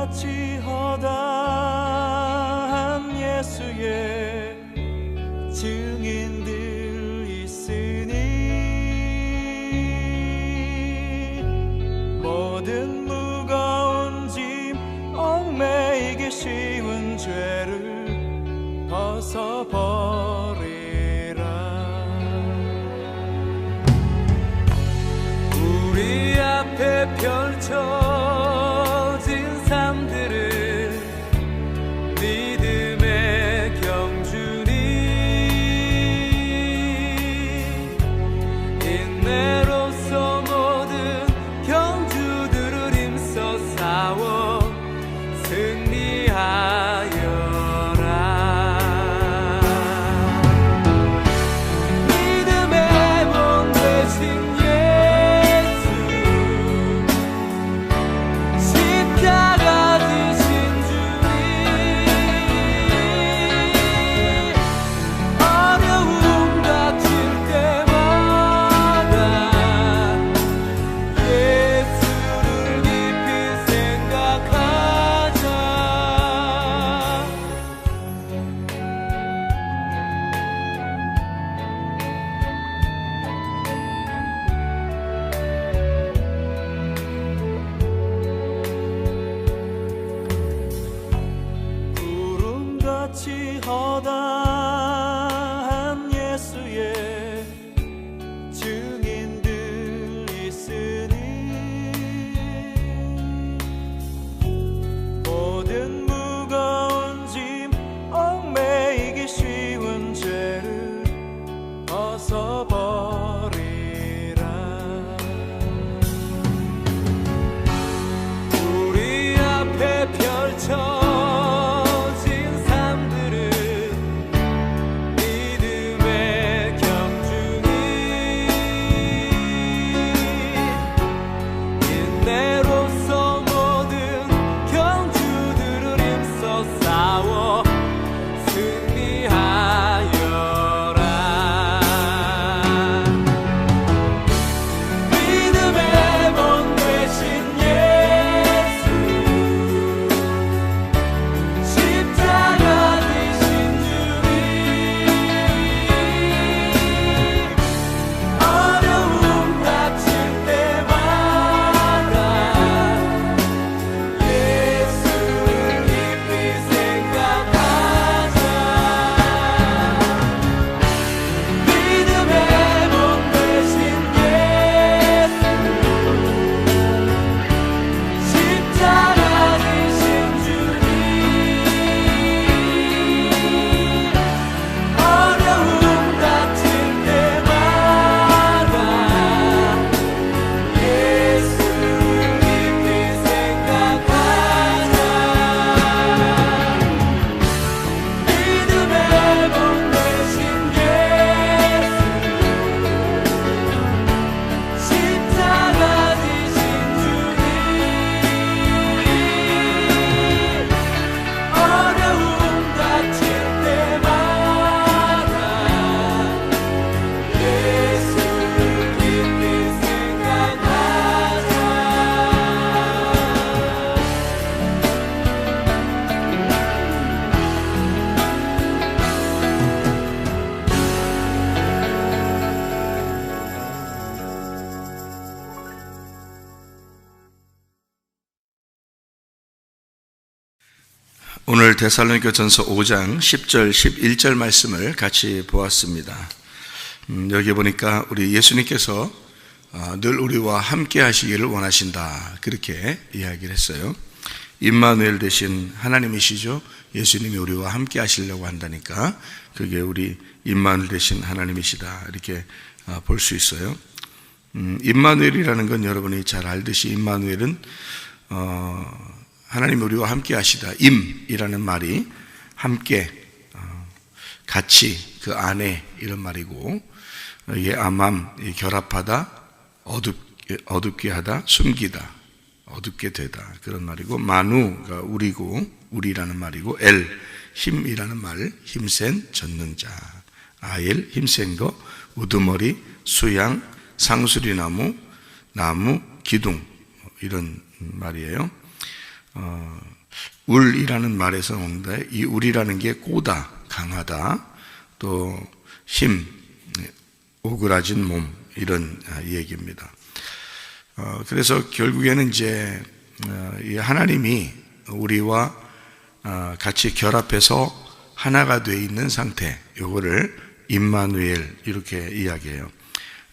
구름같이 허다한 예수의 증인들 있으니 모든 무거운 짐 얽매이기 쉬운 죄를 벗어버리라. 우리 앞에 펼쳐진 삶들을 믿음의 경주니 인내로서 모든 경주들을 힘써 싸워 승리하여라. 믿음의 본 되신 십자가 지신 주님, 어려움 닥칠 때마다 예수를 깊이 생각하자. 구름같이 허다한 예수의 증인들 있으니 모든 무거운 짐 얽매이기 쉬운 죄를 벗어버리라. 우리 앞에 펼쳐 오늘 데살로니가전서 5장 10절 11절 말씀을 같이 보았습니다. 여기 보니까 우리 예수님께서 늘 우리와 함께 하시기를 원하신다, 그렇게 이야기를 했어요. 임마누엘 되신 하나님이시죠. 예수님이 우리와 함께 하시려고 한다니까 그게 우리 임마누엘 되신 하나님이시다, 이렇게 볼 수 있어요. 임마누엘이라는 건 여러분이 잘 알듯이 임마누엘은 하나님이 우리와 함께 하시다, 임이라는 말이 함께, 같이, 그 안에, 이런 말이고, 이게 아맘, 결합하다, 어둡게 하다, 숨기다, 어둡게 되다, 그런 말이고, 마누가 우리고, 우리라는 말이고, 엘, 힘이라는 말, 힘센, 젖는 자, 아엘, 힘센 거, 우두머리, 수양, 상수리나무, 나무, 기둥, 이런 말이에요. 울이라는 말에서 오는데, 이 울이라는 게 꼬다, 강하다, 또 힘, 오그라진 몸, 이런 얘기입니다. 그래서 결국에는 이제 이 하나님이 우리와 같이 결합해서 하나가 되어 있는 상태, 요거를 임마누엘 이렇게 이야기해요.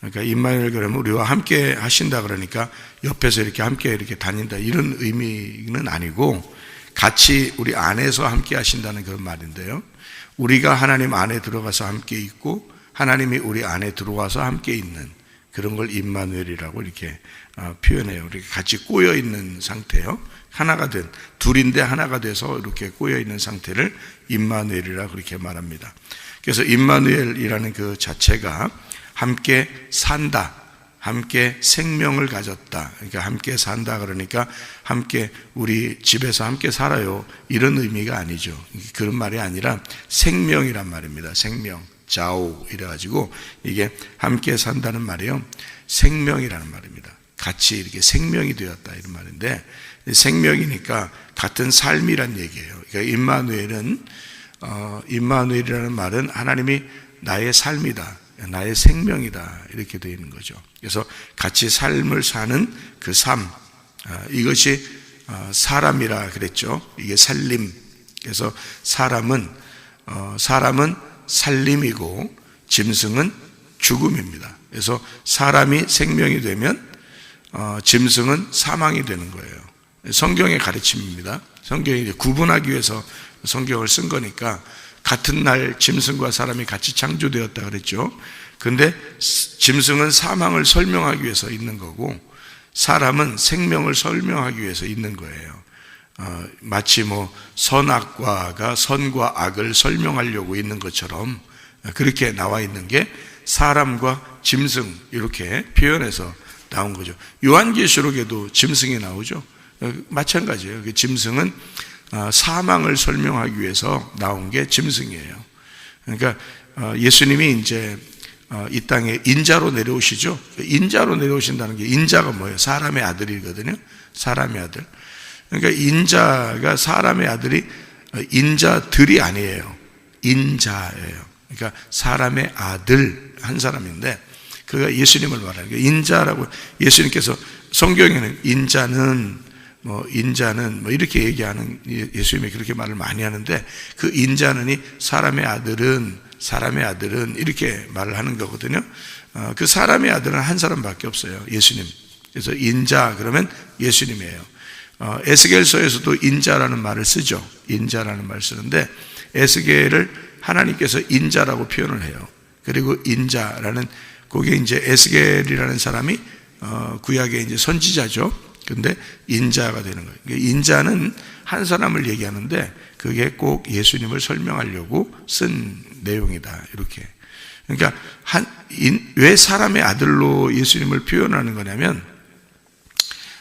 그러니까 임마누엘 그러면 우리와 함께 하신다 그러니까 옆에서 이렇게 함께 이렇게 다닌다 이런 의미는 아니고, 같이 우리 안에서 함께 하신다는 그런 말인데요. 우리가 하나님 안에 들어가서 함께 있고 하나님이 우리 안에 들어와서 함께 있는 그런 걸 임마누엘이라고 이렇게 표현해요. 이렇게 같이 꼬여 있는 상태요. 하나가 된, 둘인데 하나가 돼서 이렇게 꼬여 있는 상태를 임마누엘이라고 그렇게 말합니다. 그래서 임마누엘이라는 그 자체가 함께 산다, 함께 생명을 가졌다. 그러니까 함께 산다 그러니까 함께 우리 집에서 함께 살아요, 이런 의미가 아니죠. 그런 말이 아니라 생명이란 말입니다. 생명, 자오 이래가지고 이게 함께 산다는 말이요, 생명이라는 말입니다. 같이 이렇게 생명이 되었다 이런 말인데, 생명이니까 같은 삶이란 얘기예요. 그러니까 임마누엘이라는 말은 하나님이 나의 삶이다, 나의 생명이다 이렇게 되어 있는 거죠. 그래서 같이 삶을 사는 그 삶, 이것이 사람이라 그랬죠. 이게 살림. 그래서 사람은 살림이고 짐승은 죽음입니다. 그래서 사람이 생명이 되면 짐승은 사망이 되는 거예요. 성경의 가르침입니다. 성경이 이제 구분하기 위해서 성경을 쓴 거니까, 같은 날 짐승과 사람이 같이 창조되었다 그랬죠. 근데 짐승은 사망을 설명하기 위해서 있는 거고, 사람은 생명을 설명하기 위해서 있는 거예요. 마치 뭐 선악과가 선과 악을 설명하려고 있는 것처럼 그렇게 나와 있는 게 사람과 짐승 이렇게 표현해서 나온 거죠. 요한계시록에도 짐승이 나오죠. 마찬가지예요. 그 짐승은 사망을 설명하기 위해서 나온 게 짐승이에요. 그러니까 예수님이 이제 이 땅에 인자로 내려오시죠. 인자로 내려오신다는 게, 인자가 뭐예요? 사람의 아들이거든요. 사람의 아들. 그러니까 인자가, 사람의 아들이 인자들이 아니에요. 인자예요. 그러니까 사람의 아들 한 사람인데, 그가 예수님을 말하는 거예요. 인자라고, 예수님께서 성경에는 인자는 뭐 이렇게 얘기하는, 예수님이 그렇게 말을 많이 하는데, 그 인자는이 사람의 아들은 이렇게 말을 하는 거거든요. 그 사람의 아들은 한 사람밖에 없어요. 예수님. 그래서 인자 그러면 예수님이에요. 에스겔서에서도 인자라는 말을 쓰죠. 인자라는 말을 쓰는데, 에스겔을 하나님께서 인자라고 표현을 해요. 그리고 인자라는, 그게 이제 에스겔이라는 사람이 구약의 이제 선지자죠. 근데 인자가 되는 거예요. 인자는 한 사람을 얘기하는데, 그게 꼭 예수님을 설명하려고 쓴 내용이다 이렇게. 그러니까 왜 사람의 아들로 예수님을 표현하는 거냐면,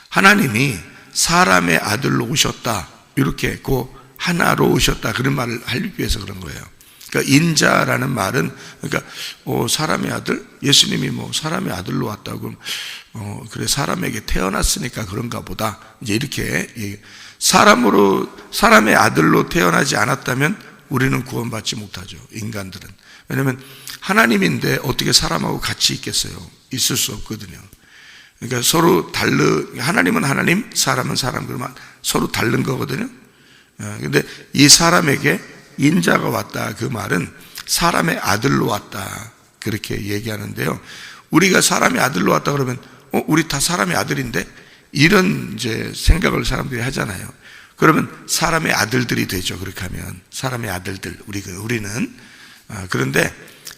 하나님이 사람의 아들로 오셨다 이렇게, 그 하나로 오셨다 그런 말을 하기 위해서 그런 거예요. 그러니까 인자라는 말은, 그러니까 사람의 아들, 예수님이 뭐 사람의 아들로 왔다고, 그래 사람에게 태어났으니까 그런가 보다 이제 이렇게, 사람의 아들로 태어나지 않았다면 우리는 구원받지 못하죠. 인간들은. 왜냐하면 하나님인데 어떻게 사람하고 같이 있겠어요? 있을 수 없거든요. 그러니까 서로 하나님은 하나님, 사람은 사람, 그러면 서로 다른 거거든요. 근데 이 사람에게 인자가 왔다, 그 말은 사람의 아들로 왔다 그렇게 얘기하는데요. 우리가 사람의 아들로 왔다 그러면 우리 다 사람의 아들인데, 이런 이제 생각을 사람들이 하잖아요. 그러면 사람의 아들들이 되죠. 그렇게 하면 사람의 아들들, 우리는. 그런데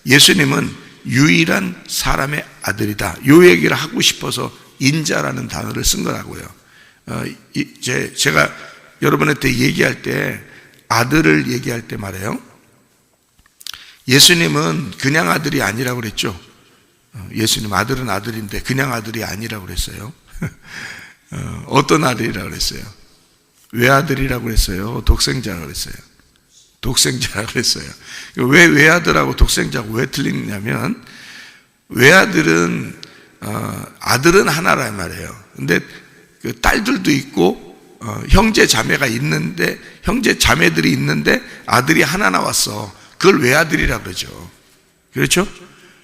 예수님은 유일한 사람의 아들이다, 이 얘기를 하고 싶어서 인자라는 단어를 쓴 거라고요. 제가 여러분한테 얘기할 때, 아들을 얘기할 때 말해요. 예수님은 그냥 아들이 아니라고 그랬죠. 예수님 아들은 아들인데 그냥 아들이 아니라고 그랬어요. 어떤 아들이라고 그랬어요? 외아들이라고 그랬어요? 독생자라고 그랬어요? 독생자라고 그랬어요. 왜 외아들하고 독생자하고 왜 틀리냐면, 외아들은 아들은 하나란 말이에요. 근데 그 딸들도 있고 형제 자매가 있는데, 형제 자매들이 있는데 아들이 하나 나왔어. 그걸 외아들이라 그러죠. 그렇죠?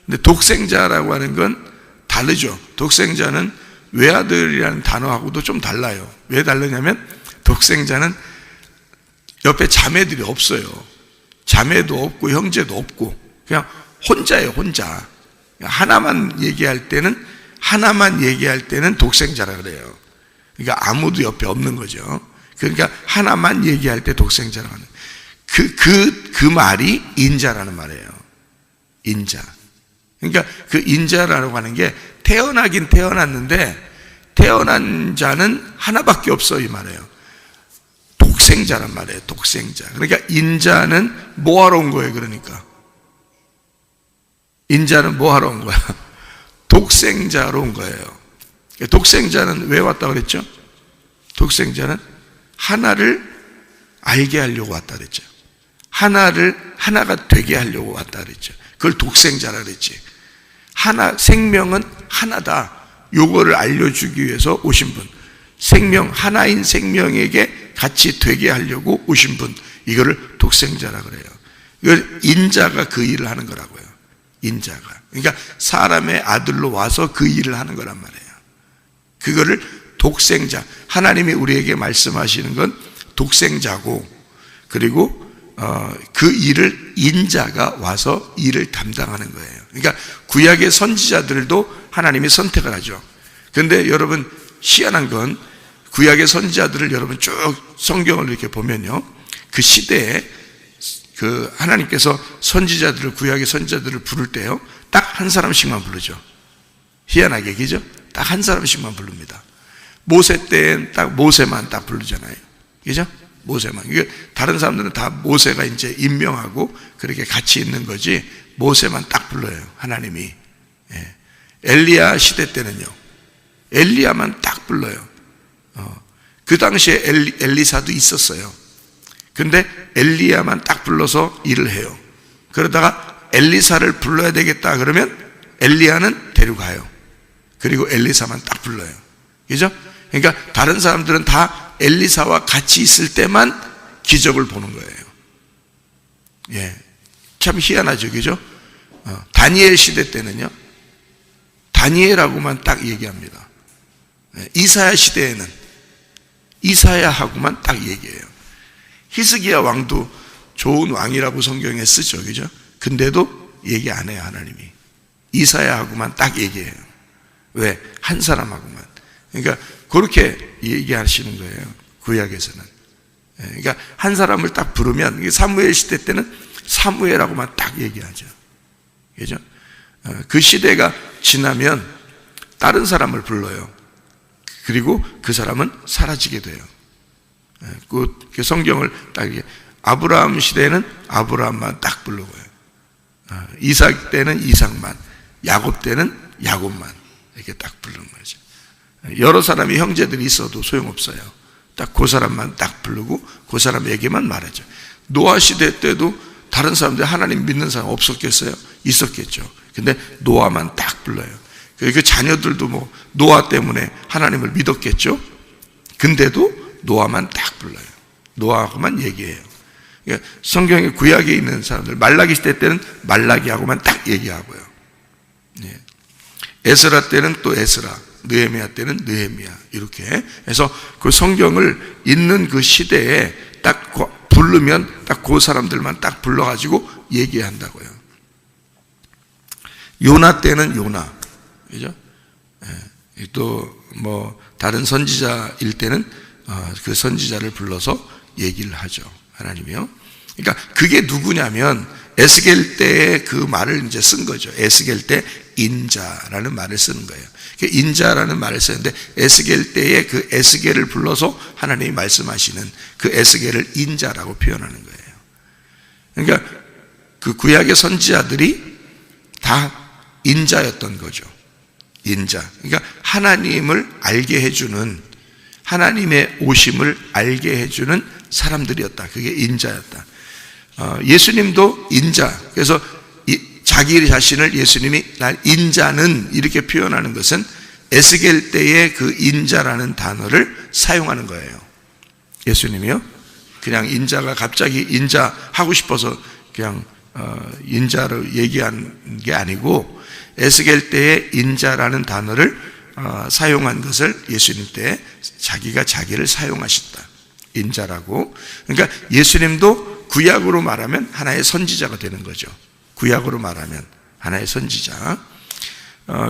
근데 독생자라고 하는 건 다르죠. 독생자는 외아들이라는 단어하고도 좀 달라요. 왜 다르냐면 독생자는 옆에 자매들이 없어요. 자매도 없고 형제도 없고 그냥 혼자예요. 혼자. 하나만 얘기할 때는 독생자라 그래요. 그러니까 아무도 옆에 없는 거죠. 그러니까 하나만 얘기할 때 독생자라고 하는 그 말이 인자라는 말이에요. 인자. 그러니까 그 인자라고 하는 게 태어나긴 태어났는데 태어난 자는 하나밖에 없어 이 말이에요. 독생자란 말이에요. 독생자. 그러니까 인자는 뭐 하러 온 거예요? 그러니까 인자는 뭐 하러 온 거야? 독생자로 온 거예요. 독생자는 왜 왔다 그랬죠? 독생자는 하나를 알게 하려고 왔다 그랬죠. 하나가 되게 하려고 왔다 그랬죠. 그걸 독생자라 그랬지. 생명은 하나다. 요거를 알려주기 위해서 오신 분. 하나인 생명에게 같이 되게 하려고 오신 분. 이거를 독생자라 그래요. 이걸 인자가 그 일을 하는 거라고요. 인자가. 그러니까 사람의 아들로 와서 그 일을 하는 거란 말이에요. 그거를 독생자. 하나님이 우리에게 말씀하시는 건 독생자고, 그리고 그 일을 인자가 와서 일을 담당하는 거예요. 그러니까 구약의 선지자들도 하나님이 선택을 하죠. 그런데 여러분 희한한 건 구약의 선지자들을 여러분 쭉 성경을 이렇게 보면요, 그 시대에 그 하나님께서 구약의 선지자들을 부를 때요, 딱 한 사람씩만 부르죠. 희한하게, 그죠? 딱 한 사람씩만 부릅니다. 모세 때엔 딱 모세만 딱 부르잖아요. 그죠? 모세만. 이게 다른 사람들은 다 모세가 이제 임명하고 그렇게 같이 있는 거지, 모세만 딱 불러요, 하나님이. 예. 엘리야 시대 때는요, 엘리야만 딱 불러요. 그 당시에 엘리사도 있었어요. 근데 엘리야만 딱 불러서 일을 해요. 그러다가 엘리사를 불러야 되겠다 그러면 엘리야는 데려가요. 그리고 엘리사만 딱 불러요. 그죠? 그러니까 다른 사람들은 다 엘리사와 같이 있을 때만 기적을 보는 거예요. 예, 참 희한하죠, 그죠? 다니엘 시대 때는요, 다니엘하고만 딱 얘기합니다. 이사야 시대에는 이사야하고만 딱 얘기해요. 히스기야 왕도 좋은 왕이라고 성경에 쓰죠, 그죠? 근데도 얘기 안 해요, 하나님이. 이사야하고만 딱 얘기해요. 왜? 한 사람하고만. 그러니까 그렇게 얘기하시는 거예요, 구약에서는. 그러니까 한 사람을 딱 부르면, 사무엘 시대 때는 사무엘하고만 딱 얘기하죠. 그죠? 그 시대가 지나면 다른 사람을 불러요. 그리고 그 사람은 사라지게 돼요. 그 성경을 딱, 아브라함 시대에는 아브라함만 딱 부르고요. 이삭 때는 이삭만, 야곱 때는 야곱만 이렇게 딱 부르는 거죠. 여러 사람이 형제들이 있어도 소용없어요. 딱 그 사람만 딱 부르고 그 사람에게만 말하죠. 노아 시대 때도 다른 사람들, 하나님 믿는 사람 없었겠어요? 있었겠죠. 근데 노아만 딱 불러요. 그 자녀들도 뭐 노아 때문에 하나님을 믿었겠죠. 근데도 노아만 딱 불러요. 노아하고만 얘기해요. 그러니까 성경의 구약에 있는 사람들, 말라기 시대 때는 말라기하고만 딱 얘기하고요. 에스라 때는 또 에스라, 느헤미야 때는 느헤미야, 이렇게 해서 그 성경을 읽는 그 시대에 딱 부르면 딱 그 사람들만 딱 불러가지고 얘기한다고요. 요나 때는 요나, 그죠? 또 뭐 다른 선지자일 때는 그 선지자를 불러서 얘기를 하죠, 하나님이요. 그러니까 그게 누구냐면 에스겔 때의 그 말을 이제 쓴 거죠. 에스겔 때 인자라는 말을 쓰는 거예요. 인자라는 말을 쓰는데 에스겔 때의 그 에스겔을 불러서 하나님이 말씀하시는 그 에스겔을 인자라고 표현하는 거예요. 그러니까 그 구약의 선지자들이 다 인자였던 거죠. 인자. 그러니까 하나님을 알게 해주는, 하나님의 오심을 알게 해주는 사람들이었다. 그게 인자였다. 예수님도 인자. 그래서 자기 자신을 예수님이 날 인자는 이렇게 표현하는 것은 에스겔 때의 그 인자라는 단어를 사용하는 거예요. 예수님이요? 그냥 인자가 갑자기 인자 하고 싶어서 그냥 인자로 얘기한 게 아니고, 에스겔 때에 인자라는 단어를 사용한 것을 예수님 때 자기가 자기를 사용하셨다. 인자라고. 그러니까 예수님도 구약으로 말하면 하나의 선지자가 되는 거죠. 구약으로 말하면 하나의 선지자.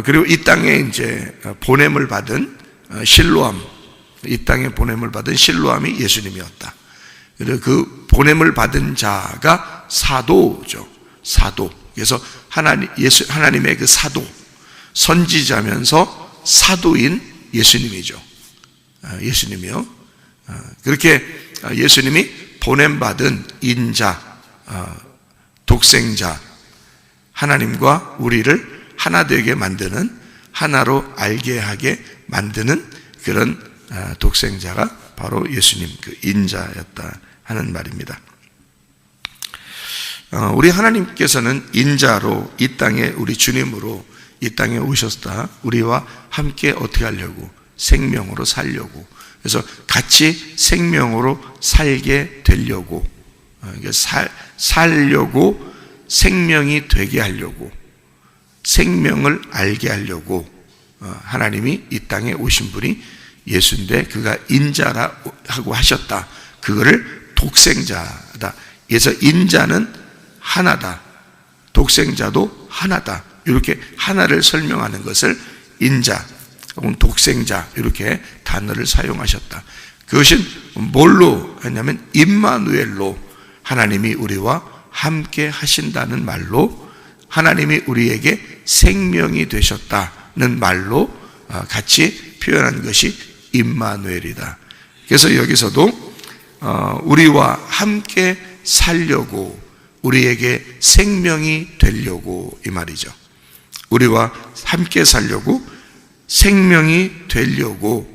그리고 이 땅에 이제 보냄을 받은 실로암, 이 땅에 보냄을 받은 실로암이 예수님이었다. 그리고 그 보냄을 받은 자가 사도죠. 사도. 그래서 하나님의 그 사도, 선지자면서 사도인 예수님이죠. 예수님이요. 그렇게 예수님이 보냄받은 인자, 독생자, 하나님과 우리를 하나 되게 만드는, 하나로 알게 하게 만드는 그런 독생자가 바로 예수님, 그 인자였다 하는 말입니다. 우리 하나님께서는 인자로 이 땅에, 우리 주님으로 이 땅에 오셨다. 우리와 함께 어떻게 하려고? 생명으로 살려고. 그래서 같이 생명으로 살게 되려고, 살려고, 생명이 되게 하려고, 생명을 알게 하려고 하나님이 이 땅에 오신 분이 예수인데, 그가 인자라고 하셨다. 그거를 독생자다. 그래서 인자는 하나다, 독생자도 하나다. 이렇게 하나를 설명하는 것을 인자 혹은 독생자, 이렇게 단어를 사용하셨다. 그것은 뭘로 했냐면 임마누엘로, 하나님이 우리와 함께 하신다는 말로, 하나님이 우리에게 생명이 되셨다는 말로 같이 표현한 것이 임마누엘이다. 그래서 여기서도 우리와 함께 살려고, 우리에게 생명이 되려고, 이 말이죠. 우리와 함께 살려고, 생명이 되려고,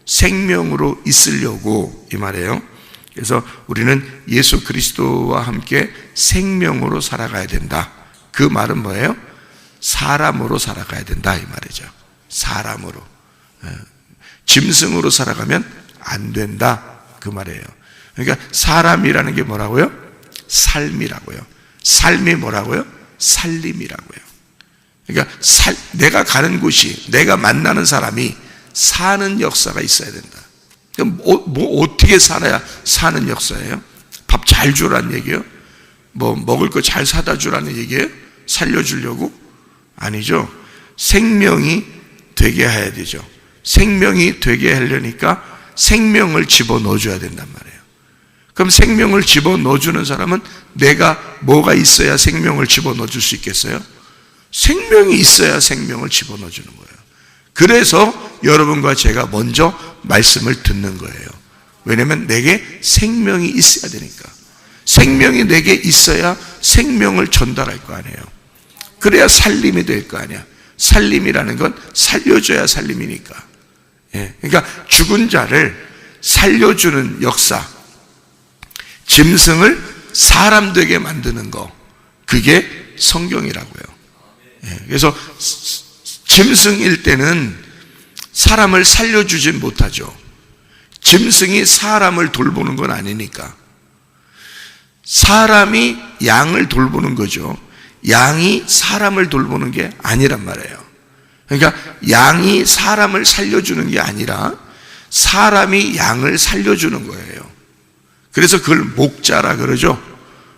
생명으로 있으려고, 이 말이에요. 그래서 우리는 예수 그리스도와 함께 생명으로 살아가야 된다. 그 말은 뭐예요? 사람으로 살아가야 된다, 이 말이죠. 사람으로. 짐승으로 살아가면 안 된다, 그 말이에요. 그러니까 사람이라는 게 뭐라고요? 삶이라고요. 삶이 뭐라고요? 살림이라고요. 그러니까 내가 가는 곳이, 내가 만나는 사람이 사는 역사가 있어야 된다. 그럼 뭐 어떻게 살아야 사는 역사예요? 밥 잘 주라는 얘기예요? 뭐 먹을 거 잘 사다 주라는 얘기예요? 살려주려고? 아니죠. 생명이 되게 해야 되죠. 생명이 되게 하려니까 생명을 집어넣어줘야 된단 말이에요. 그럼 생명을 집어넣어주는 사람은 내가 뭐가 있어야 생명을 집어넣어줄 수 있겠어요? 생명이 있어야 생명을 집어넣어주는 거예요. 그래서 여러분과 제가 먼저 말씀을 듣는 거예요. 왜냐하면 내게 생명이 있어야 되니까. 생명이 내게 있어야 생명을 전달할 거 아니에요. 그래야 살림이 될 거 아니야. 살림이라는 건 살려줘야 살림이니까. 그러니까 죽은 자를 살려주는 역사, 짐승을 사람 되게 만드는 거, 그게 성경이라고요. 그래서 짐승일 때는 사람을 살려주진 못하죠. 짐승이 사람을 돌보는 건 아니니까. 사람이 양을 돌보는 거죠. 양이 사람을 돌보는 게 아니란 말이에요. 그러니까 양이 사람을 살려주는 게 아니라 사람이 양을 살려주는 거예요. 그래서 그걸 목자라 그러죠.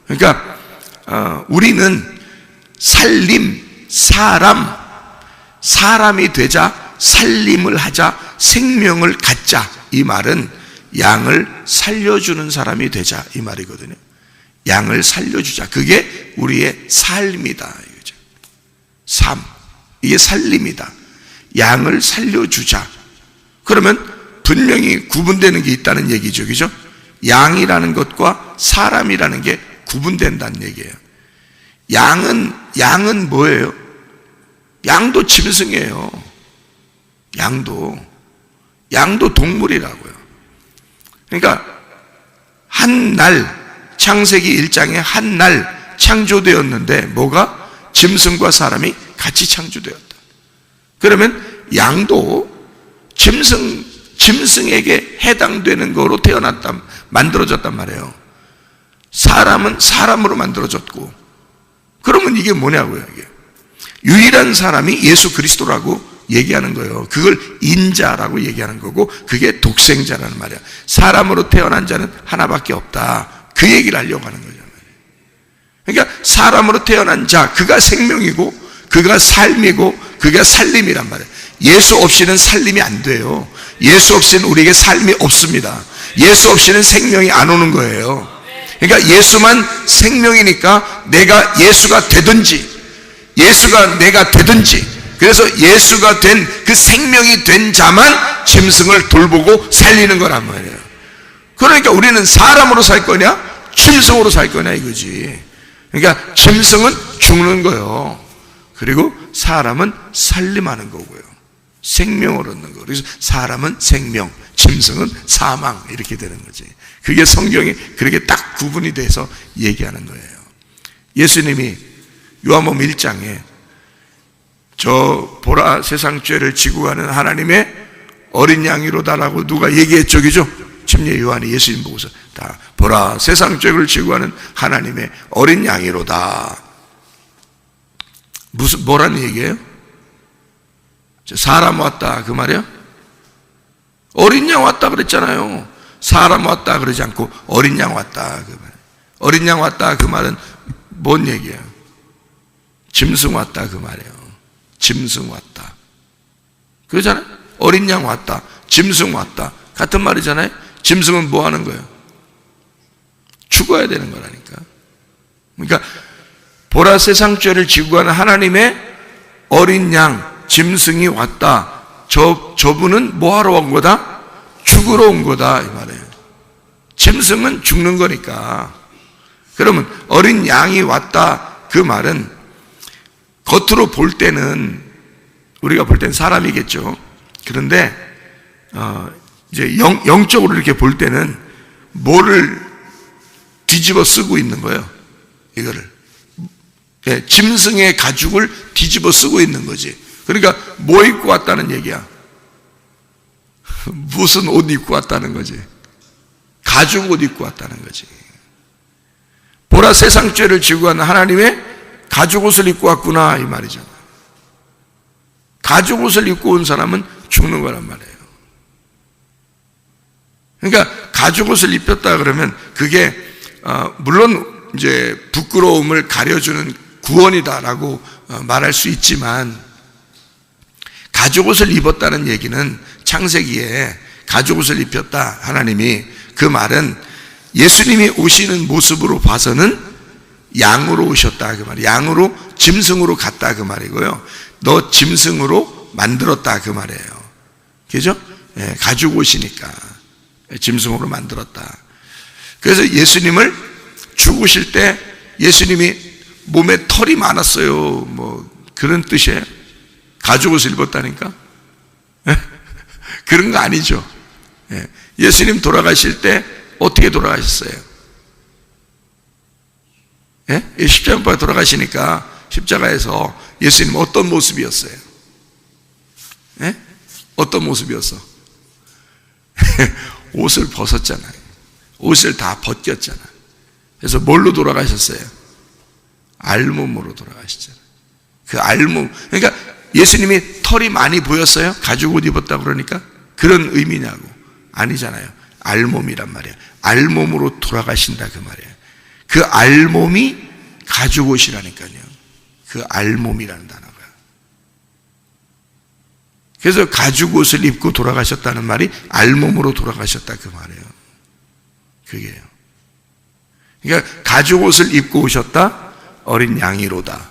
그러니까 우리는 살림, 사람이 되자, 살림을 하자, 생명을 갖자, 이 말은 양을 살려주는 사람이 되자, 이 말이거든요. 양을 살려주자, 그게 우리의 삶이다, 이거죠. 삶, 이게 살림이다. 양을 살려주자. 그러면 분명히 구분되는 게 있다는 얘기죠, 그죠? 양이라는 것과 사람이라는 게 구분된다는 얘기예요. 양은 뭐예요? 양도 짐승이에요. 양도 동물이라고요. 그러니까 한 날, 창세기 1장에 한 날 창조되었는데 뭐가? 짐승과 사람이 같이 창조되었다. 그러면 양도 짐승 짐승에게 해당되는 거로 만들어졌단 말이에요. 사람은 사람으로 만들어졌고, 그러면 이게 뭐냐고요, 이게. 유일한 사람이 예수 그리스도라고 얘기하는 거예요. 그걸 인자라고 얘기하는 거고, 그게 독생자라는 말이야. 사람으로 태어난 자는 하나밖에 없다. 그 얘기를 하려고 하는 거죠. 그러니까 사람으로 태어난 자, 그가 생명이고, 그가 삶이고, 그가 살림이란 말이에요. 예수 없이는 살림이 안 돼요. 예수 없이는 우리에게 삶이 없습니다. 예수 없이는 생명이 안 오는 거예요. 그러니까 예수만 생명이니까 내가 예수가 되든지, 예수가 내가 되든지, 그래서 예수가 된 그 생명이 된 자만 짐승을 돌보고 살리는 거란 말이에요. 그러니까 우리는 사람으로 살 거냐, 짐승으로 살 거냐 이거지. 그러니까 짐승은 죽는 거예요. 그리고 사람은 살림하는 거고요. 생명을 얻는 거. 그래서 사람은 생명, 짐승은 사망, 이렇게 되는 거지. 그게 성경이 그렇게 딱 구분이 돼서 얘기하는 거예요. 예수님이 요한복음 1장에 저 보라 세상 죄를 지고 가는 하나님의 어린 양이로다라고 누가 얘기했죠, 그죠? 침례 요한이 예수님 보고서 다 보라 세상 죄를 지고 가는 하나님의 어린 양이로다. 뭐라는 얘기예요? 사람 왔다 그 말이야? 어린 양 왔다 그랬잖아요. 사람 왔다 그러지 않고 어린 양 왔다 그 말. 어린 양 왔다 그 말은 뭔 얘기예요? 짐승 왔다 그 말이에요. 짐승 왔다 그러잖아요. 어린 양 왔다, 짐승 왔다, 같은 말이잖아요. 짐승은 뭐 하는 거예요? 죽어야 되는 거라니까. 그러니까 보라 세상 죄를 지고 가는 하나님의 어린 양, 짐승이 왔다. 저분은 뭐 하러 온 거다? 죽으러 온 거다 이 말이에요. 짐승은 죽는 거니까. 그러면 어린 양이 왔다 그 말은 겉으로 볼 때는, 우리가 볼 때는 사람이겠죠. 그런데 이제 영적으로 이렇게 볼 때는 뭐를 뒤집어 쓰고 있는 거예요. 이거를, 예, 짐승의 가죽을 뒤집어 쓰고 있는 거지. 그러니까 뭐 입고 왔다는 얘기야? 무슨 옷 입고 왔다는 거지? 가죽 옷 입고 왔다는 거지. 보라 세상 죄를 지고 가는 하나님의 가죽 옷을 입고 왔구나 이 말이잖아. 가죽 옷을 입고 온 사람은 죽는 거란 말이에요. 그러니까 가죽 옷을 입혔다 그러면 그게 물론 이제 부끄러움을 가려주는 구원이다라고 말할 수 있지만, 가죽 옷을 입었다는 얘기는 창세기에 가죽 옷을 입혔다 하나님이, 그 말은 예수님이 오시는 모습으로 봐서는 양으로 오셨다 그 말이에요. 양으로, 짐승으로 갔다 그 말이고요. 너 짐승으로 만들었다 그 말이에요. 그죠? 예, 가죽 옷이니까 짐승으로 만들었다. 그래서 예수님을 죽으실 때 예수님이 몸에 털이 많았어요, 뭐 그런 뜻이에요? 가죽 옷을 입었다니까? 그런 거 아니죠. 예. 예수님 돌아가실 때 어떻게 돌아가셨어요? 예? 십자가에 돌아가시니까 십자가에서 예수님 어떤 모습이었어요? 예? 어떤 모습이었어? 옷을 벗었잖아요. 옷을 다 벗겼잖아. 그래서 뭘로 돌아가셨어요? 알몸으로 돌아가셨잖아요. 그 알몸, 그러니까 예수님이 털이 많이 보였어요? 가죽 옷 입었다 그러니까? 그런 의미냐고? 아니잖아요. 알몸이란 말이에요. 알몸으로 돌아가신다 그 말이에요. 그 알몸이 가죽 옷이라니까요. 그 알몸이라는 단어가. 그래서 가죽 옷을 입고 돌아가셨다는 말이 알몸으로 돌아가셨다 그 말이에요. 그게요. 그러니까 가죽 옷을 입고 오셨다, 어린 양이로다.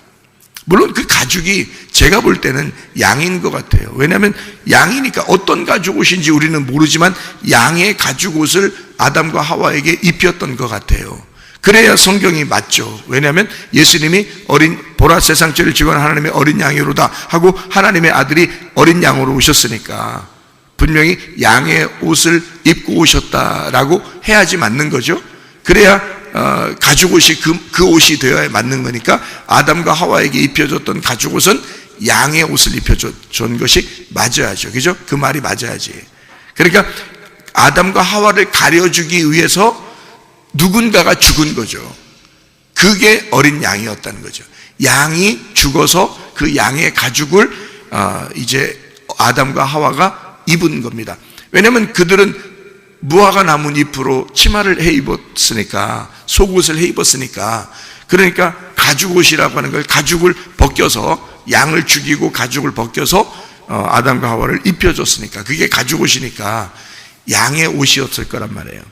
물론 그 가죽이 제가 볼 때는 양인 것 같아요. 왜냐하면 양이니까 어떤 가죽 옷인지 우리는 모르지만 양의 가죽 옷을 아담과 하와에게 입혔던 것 같아요. 그래야 성경이 맞죠. 왜냐하면 예수님이 보라 세상 죄를 지고 가는 하나님의 어린 양이로다 하고 하나님의 아들이 어린 양으로 오셨으니까 분명히 양의 옷을 입고 오셨다라고 해야지 맞는 거죠. 그래야 가죽 옷이 그 옷이 되어야 맞는 거니까 아담과 하와에게 입혀줬던 가죽 옷은 양의 옷을 입혀준 것이 맞아야죠. 그죠? 그 말이 맞아야지. 그러니까 아담과 하와를 가려주기 위해서 누군가가 죽은 거죠. 그게 어린 양이었다는 거죠. 양이 죽어서 그 양의 가죽을 이제 아담과 하와가 입은 겁니다. 왜냐하면 그들은 무화과 나무 잎으로 치마를 해 입었으니까, 속옷을 해 입었으니까, 그러니까 가죽옷이라고 하는 걸 가죽을 벗겨서, 양을 죽이고 가죽을 벗겨서 아담과 하와를 입혀줬으니까, 그게 가죽옷이니까 양의 옷이었을 거란 말이에요.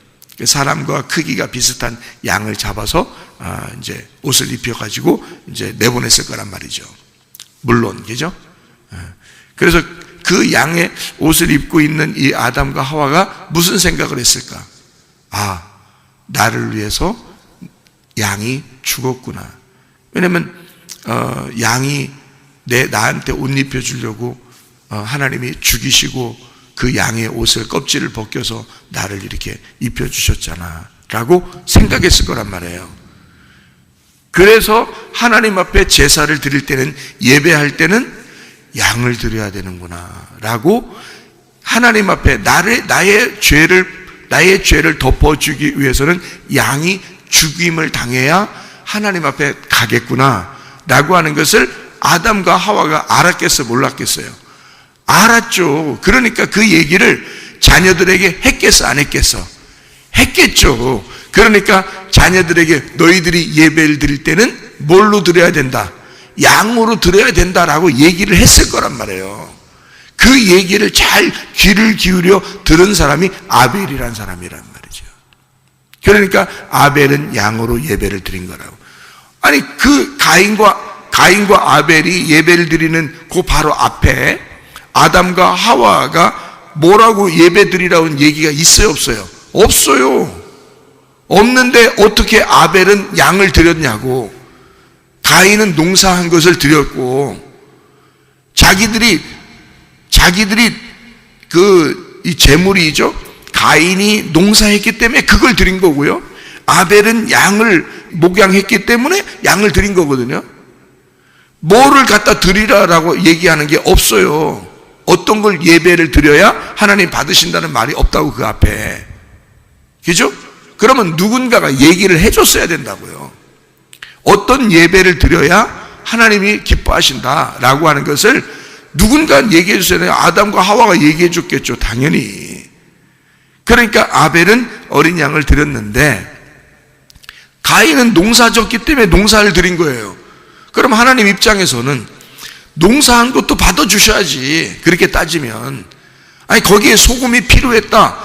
사람과 크기가 비슷한 양을 잡아서 이제 옷을 입혀가지고 이제 내보냈을 거란 말이죠. 물론, 그죠? 그래서 그 양의 옷을 입고 있는 이 아담과 하와가 무슨 생각을 했을까? 나를 위해서 양이 죽었구나. 왜냐면 양이 나한테 옷 입혀주려고 하나님이 죽이시고 그 양의 옷을, 껍질을 벗겨서 나를 이렇게 입혀주셨잖아 라고 생각했을 거란 말이에요. 그래서 하나님 앞에 제사를 드릴 때는, 예배할 때는 양을 드려야 되는구나 라고 하나님 앞에 나의 죄를 덮어주기 위해서는 양이 죽임을 당해야 하나님 앞에 가겠구나 라고 하는 것을 아담과 하와가 알았겠어, 몰랐겠어요? 알았죠. 그러니까 그 얘기를 자녀들에게 했겠어, 안 했겠어? 했겠죠. 그러니까 자녀들에게 너희들이 예배를 드릴 때는 뭘로 드려야 된다? 양으로 드려야 된다라고 얘기를 했을 거란 말이에요. 그 얘기를 잘 귀를 기울여 들은 사람이 아벨이란 사람이란 말이죠. 그러니까 아벨은 양으로 예배를 드린 거라고. 아니, 그 가인과 아벨이 예배를 드리는 그 바로 앞에 아담과 하와가 뭐라고 예배 드리라는 얘기가 있어요, 없어요? 없어요. 없는데 어떻게 아벨은 양을 드렸냐고. 가인은 농사한 것을 드렸고, 자기들이 이 제물이죠. 가인이 농사했기 때문에 그걸 드린 거고요. 아벨은 양을 목양했기 때문에 양을 드린 거거든요. 뭐를 갖다 드리라라고 얘기하는 게 없어요. 어떤 걸 예배를 드려야 하나님 받으신다는 말이 없다고, 그 앞에. 그죠? 그러면 누군가가 얘기를 해줬어야 된다고요. 어떤 예배를 드려야 하나님이 기뻐하신다라고 하는 것을 누군가 얘기해 줬어야 돼요. 아담과 하와가 얘기해 줬겠죠, 당연히. 그러니까 아벨은 어린 양을 드렸는데 가인은 농사 졌기 때문에 농사를 드린 거예요. 그럼 하나님 입장에서는 농사한 것도 받아주셔야지. 그렇게 따지면. 아니, 거기에 소금이 필요했다.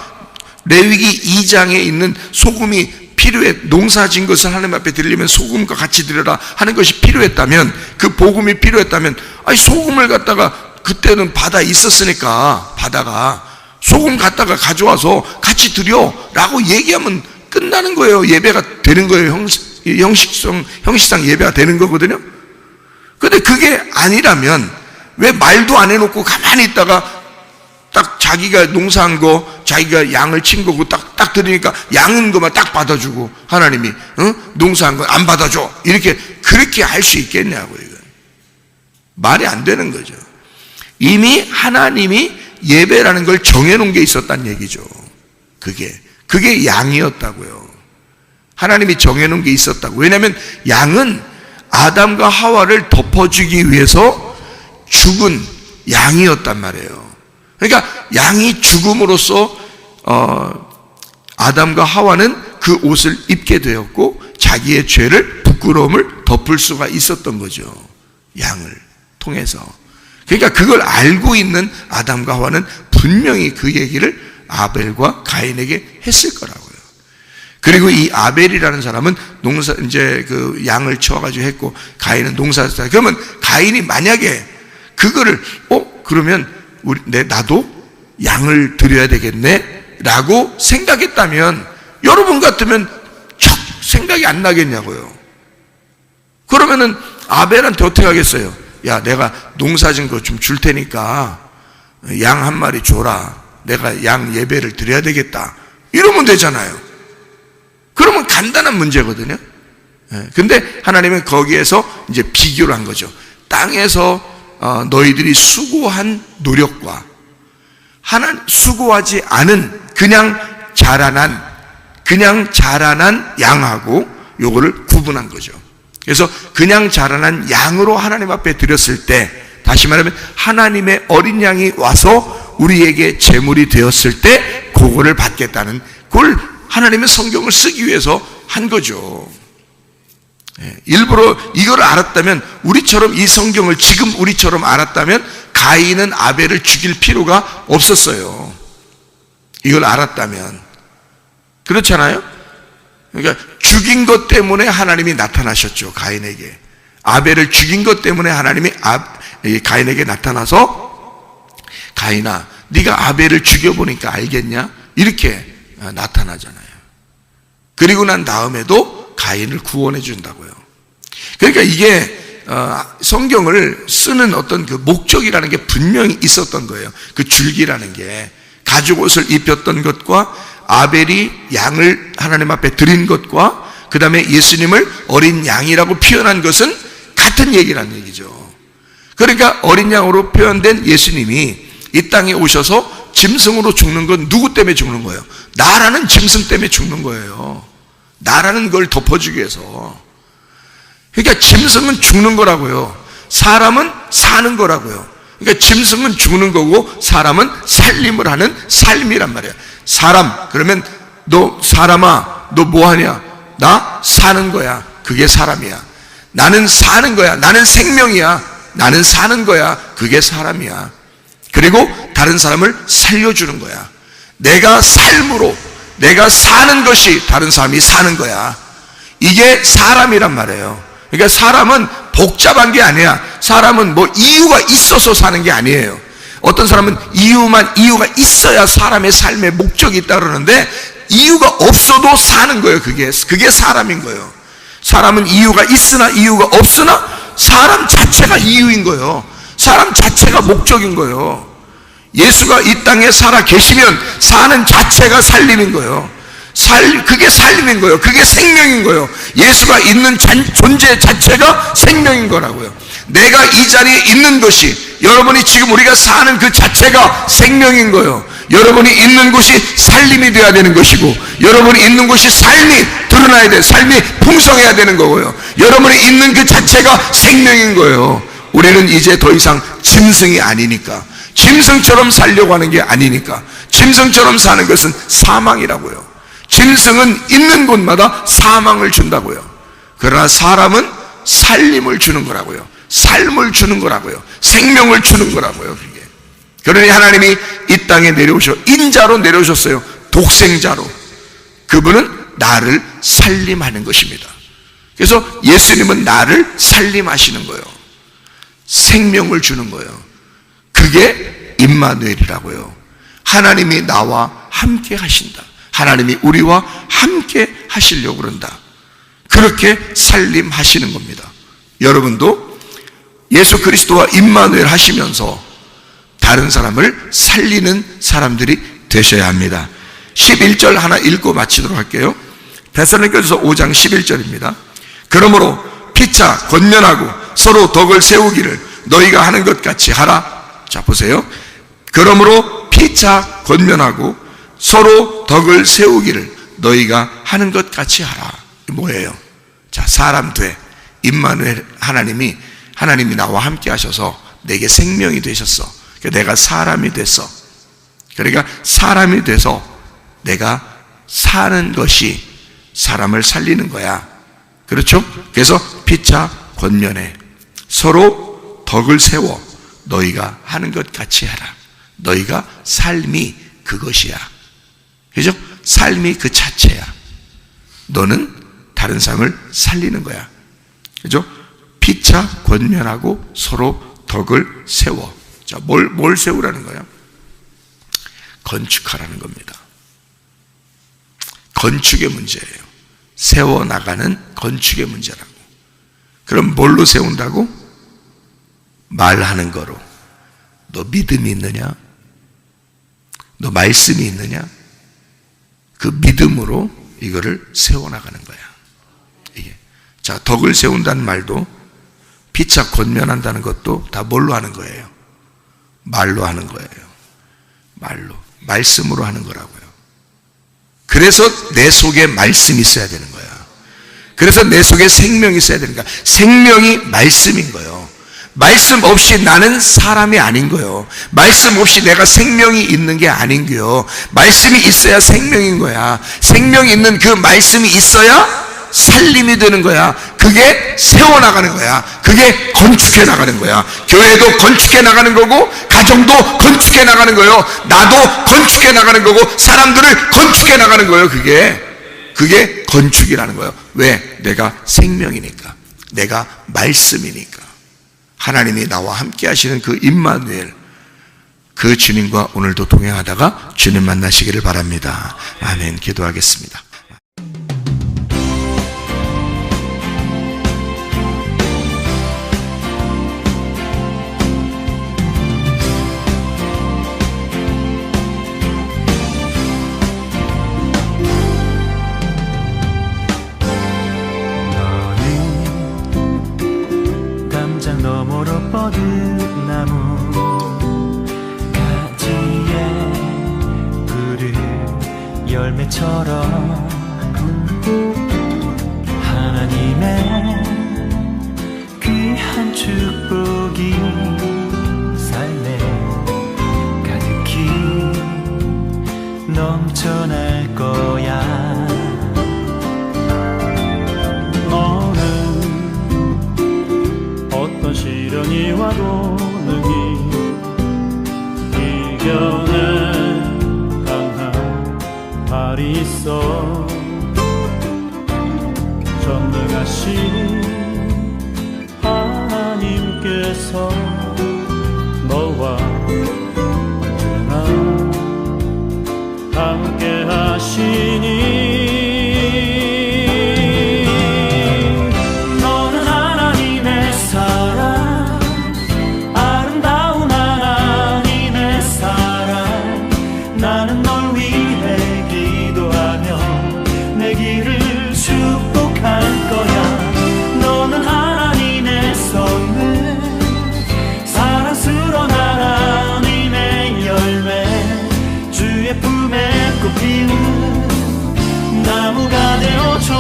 레위기 2장에 있는 소금이 농사 진 것을 하나님 앞에 드리려면 소금과 같이 드려라 하는 것이 필요했다면, 그 복음이 필요했다면, 아니, 소금을 갖다가 그때는 바다 있었으니까, 바다가 소금 갖다가 가져와서 같이 드려 라고 얘기하면 끝나는 거예요. 예배가 되는 거예요. 형식상 예배가 되는 거거든요. 근데 그게 아니라면 왜 말도 안 해놓고 가만히 있다가 딱 자기가 농사한 거, 자기가 양을 친 거고 딱 드리니까 양은 것만 딱 받아주고 하나님이 농사한 거 안 받아줘, 그렇게 할 수 있겠냐고. 이건 말이 안 되는 거죠. 이미 하나님이 예배라는 걸 정해놓은 게 있었다는 얘기죠. 그게 양이었다고요. 하나님이 정해놓은 게 있었다고. 왜냐하면 양은 아담과 하와를 덮어주기 위해서 죽은 양이었단 말이에요. 그러니까 양이 죽음으로써 아담과 하와는 그 옷을 입게 되었고 자기의 죄를, 부끄러움을 덮을 수가 있었던 거죠. 양을 통해서. 그러니까 그걸 알고 있는 아담과 하와는 분명히 그 얘기를 아벨과 가인에게 했을 거라고요. 그리고 이 아벨이라는 사람은 이제 그 양을 쳐가지고 했고, 가인은 농사했다. 그러면 가인이 만약에 그거를, 그러면 나도 양을 드려야 되겠네? 라고 생각했다면, 여러분 같으면 척 생각이 안 나겠냐고요. 그러면은 아벨한테 어떻게 하겠어요? 야, 내가 농사진 거 좀 줄 테니까 양 한 마리 줘라. 내가 양 예배를 드려야 되겠다. 이러면 되잖아요. 그러면 간단한 문제거든요. 근데 하나님은 거기에서 이제 비교를 한 거죠. 땅에서 너희들이 수고한 노력과 수고하지 않은 그냥 자라난 양하고 요거를 구분한 거죠. 그래서 그냥 자라난 양으로 하나님 앞에 드렸을 때, 다시 말하면 하나님의 어린 양이 와서 우리에게 제물이 되었을 때 그거를 받겠다는, 그걸 하나님의 성경을 쓰기 위해서 한 거죠. 일부러 이걸 알았다면, 우리처럼 이 성경을 지금 우리처럼 알았다면 가인은 아벨을 죽일 필요가 없었어요. 이걸 알았다면. 그렇잖아요? 그러니까 죽인 것 때문에 하나님이 나타나셨죠, 가인에게. 아벨을 죽인 것 때문에 하나님이 가인에게 나타나서, 가인아, 네가 아벨을 죽여보니까 알겠냐? 이렇게 나타나잖아요. 그리고 난 다음에도 가인을 구원해 준다고요. 그러니까 이게 성경을 쓰는 어떤 그 목적이라는 게 분명히 있었던 거예요. 그 줄기라는 게, 가죽 옷을 입혔던 것과 아벨이 양을 하나님 앞에 드린 것과 그 다음에 예수님을 어린 양이라고 표현한 것은 같은 얘기라는 얘기죠. 그러니까 어린 양으로 표현된 예수님이 이 땅에 오셔서 짐승으로 죽는 건 누구 때문에 죽는 거예요? 나라는 짐승 때문에 죽는 거예요. 나라는 걸 덮어주기 위해서. 그러니까 짐승은 죽는 거라고요. 사람은 사는 거라고요. 그러니까 짐승은 죽는 거고 사람은 살림을 하는 삶이란 말이에요. 사람, 그러면 너 사람아, 너 뭐하냐? 나 사는 거야. 그게 사람이야. 나는 사는 거야. 나는 생명이야. 나는 사는 거야. 그게 사람이야. 그리고 다른 사람을 살려주는 거야. 내가 삶으로, 내가 사는 것이 다른 사람이 사는 거야. 이게 사람이란 말이에요. 그러니까 사람은 복잡한 게 아니야. 사람은 뭐 이유가 있어서 사는 게 아니에요. 어떤 사람은 이유가 있어야 사람의 삶의 목적이 있다 그러는데, 이유가 없어도 사는 거예요. 그게 사람인 거예요. 사람은 이유가 있으나 이유가 없으나 사람 자체가 이유인 거예요. 사람 자체가 목적인 거예요. 예수가 이 땅에 살아 계시면 사는 자체가 살림인 거예요. 그게 살림인 거예요. 그게 생명인 거예요. 예수가 있는 존재 자체가 생명인 거라고요. 내가 이 자리에 있는 것이, 여러분이 지금 우리가 사는 그 자체가 생명인 거예요. 여러분이 있는 곳이 살림이 되어야 되는 것이고, 여러분이 있는 곳이 삶이 드러나야 돼. 삶이 풍성해야 되는 거고요. 여러분이 있는 그 자체가 생명인 거예요. 우리는 이제 더 이상 짐승이 아니니까, 짐승처럼 살려고 하는 게 아니니까. 짐승처럼 사는 것은 사망이라고요. 짐승은 있는 곳마다 사망을 준다고요. 그러나 사람은 살림을 주는 거라고요. 삶을 주는 거라고요. 생명을 주는 거라고요. 그게. 그러니 하나님이 이 땅에 인자로 내려오셨어요. 독생자로. 그분은 나를 살림하는 것입니다. 그래서 예수님은 나를 살림하시는 거예요. 생명을 주는 거예요. 그게 임마누엘이라고요. 하나님이 나와 함께 하신다. 하나님이 우리와 함께 하시려고 그런다. 그렇게 살림하시는 겁니다. 여러분도 예수 그리스도와 임마누엘 하시면서 다른 사람을 살리는 사람들이 되셔야 합니다. 11절 하나 읽고 마치도록 할게요. 데살로니가전서 5장 11절입니다. 그러므로 피차 권면하고 서로 덕을 세우기를 너희가 하는 것 같이 하라. 자, 보세요. 그러므로 피차 권면하고 서로 덕을 세우기를 너희가 하는 것 같이 하라. 뭐예요? 자, 사람 돼. 임마누엘 하나님이 나와 함께 하셔서 내게 생명이 되셨어. 내가 사람이 됐어. 그러니까 사람이 돼서 내가 사는 것이 사람을 살리는 거야. 그렇죠? 그래서 피차 권면해. 서로 덕을 세워 너희가 하는 것 같이 하라. 너희가 삶이 그것이야. 그죠? 삶이 그 자체야. 너는 다른 사람을 살리는 거야. 그죠? 피차 권면하고 서로 덕을 세워. 자, 뭘 세우라는 거야? 건축하라는 겁니다. 건축의 문제예요. 세워나가는 건축의 문제라고. 그럼 뭘로 세운다고? 말하는 거로. 너 믿음이 있느냐? 너 말씀이 있느냐? 그 믿음으로 이거를 세워나가는 거야. 이게. 자, 덕을 세운다는 말도, 피차 권면한다는 것도 다 뭘로 하는 거예요? 말로 하는 거예요. 말로, 말씀으로 하는 거라고요. 그래서 내 속에 말씀이 있어야 되는 거야. 그래서 내 속에 생명이 있어야 되는 거야. 생명이 말씀인 거예요. 말씀 없이 나는 사람이 아닌 거예요. 말씀 없이 내가 생명이 있는 게 아닌 거예요. 말씀이 있어야 생명인 거야. 생명이 있는 그 말씀이 있어야 살림이 되는 거야. 그게 세워나가는 거야. 그게 건축해 나가는 거야. 교회도 건축해 나가는 거고, 가정도 건축해 나가는 거예요. 나도 건축해 나가는 거고, 사람들을 건축해 나가는 거예요. 그게 건축이라는 거예요. 왜? 내가 생명이니까, 내가 말씀이니까. 하나님이 나와 함께 하시는 그 임마누엘, 그 주님과 오늘도 동행하다가 주님 만나시기를 바랍니다. 아멘. 기도하겠습니다. 너머로 뻗은 나무 가지에 푸른 열매처럼 하나님의 귀한 축복이 삶에 가득히 넘쳐날 거야. 어떤 시련이 와도 능히 이겨낸 강한 발이 있어. 전능하신 하나님께서 너와 언제나 함께 하시니 나무가 되어줘.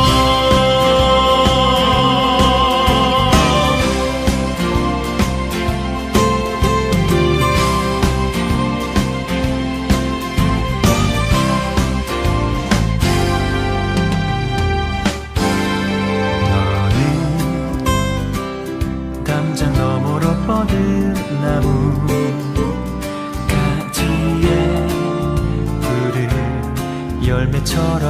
너는 담장 너머로 뻗은 나무 가지에 푸른 열매처럼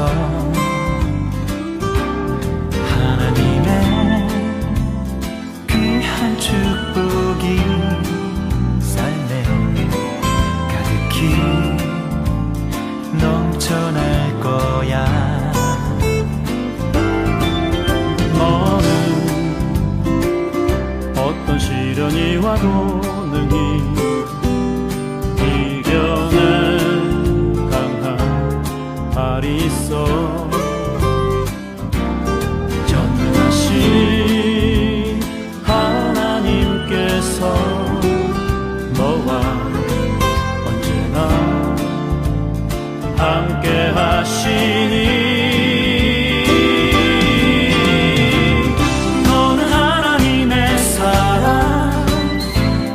하나님의 귀한 축복이 삶에 가득히 넘쳐날 거야. 너는 어떤 시련이 와도 능히 이겨낸 강한 발이 있어. 전능하신 하나님께서 너와 언제나 함께 하시니 너는 하나님의 사랑,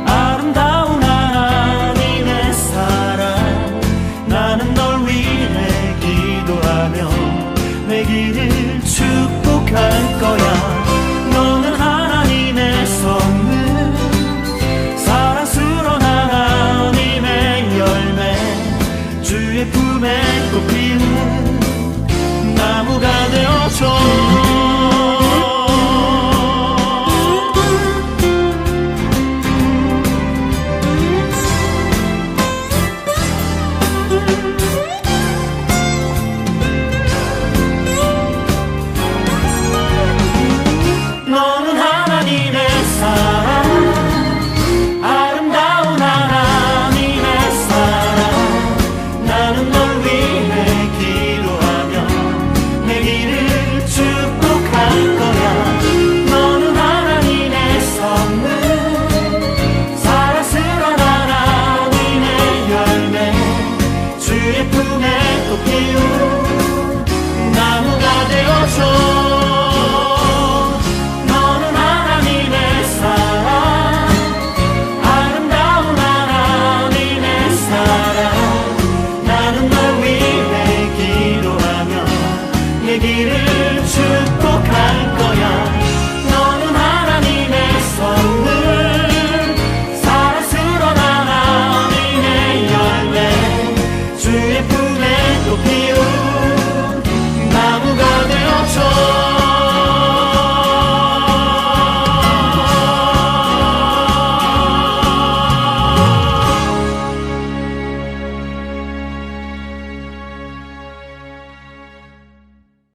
아름다운 하나님의 사랑. 나는 널 위해 기도하며 내 길을 축복할 거야.